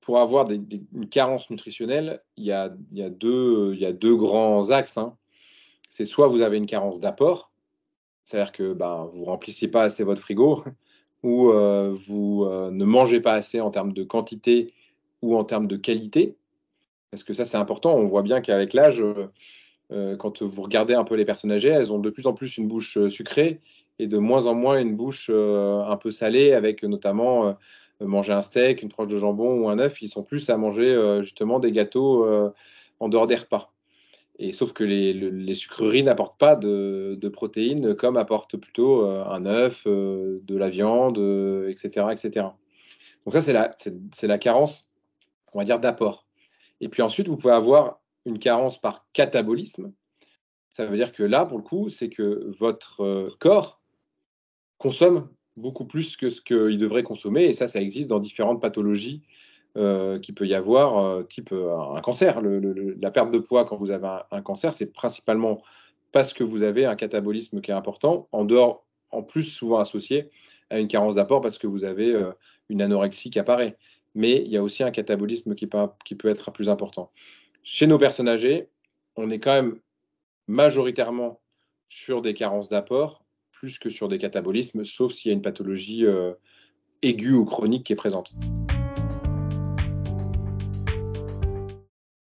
pour avoir une carence nutritionnelle, il y a deux grands axes, hein. C'est soit vous avez une carence d'apport, c'est-à-dire que ben, vous ne remplissiez pas assez votre frigo, ou vous ne mangez pas assez en termes de quantité ou en termes de qualité. Parce que ça, c'est important. On voit bien qu'avec l'âge, quand vous regardez un peu les personnes âgées, elles ont de plus en plus une bouche sucrée et de moins en moins une bouche un peu salée, avec notamment manger un steak, une tranche de jambon ou un œuf. Ils sont plus à manger justement des gâteaux en dehors des repas. Et sauf que les sucreries n'apportent pas de protéines comme apportent plutôt un œuf, de la viande, etc., etc. Donc ça, c'est la carence, on va dire, d'apport. Et puis ensuite, vous pouvez avoir une carence par catabolisme. Ça veut dire que là, pour le coup, c'est que votre corps consomme beaucoup plus que ce qu'il devrait consommer. Et ça existe dans différentes pathologies qu'il peut y avoir, type un cancer. La perte de poids quand vous avez un cancer, c'est principalement parce que vous avez un catabolisme qui est important, en dehors, en plus souvent associé à une carence d'apport parce que vous avez une anorexie qui apparaît. Mais il y a aussi un catabolisme qui peut être plus important. Chez nos personnes âgées, on est quand même majoritairement sur des carences d'apport plus que sur des catabolismes, sauf s'il y a une pathologie aiguë ou chronique qui est présente.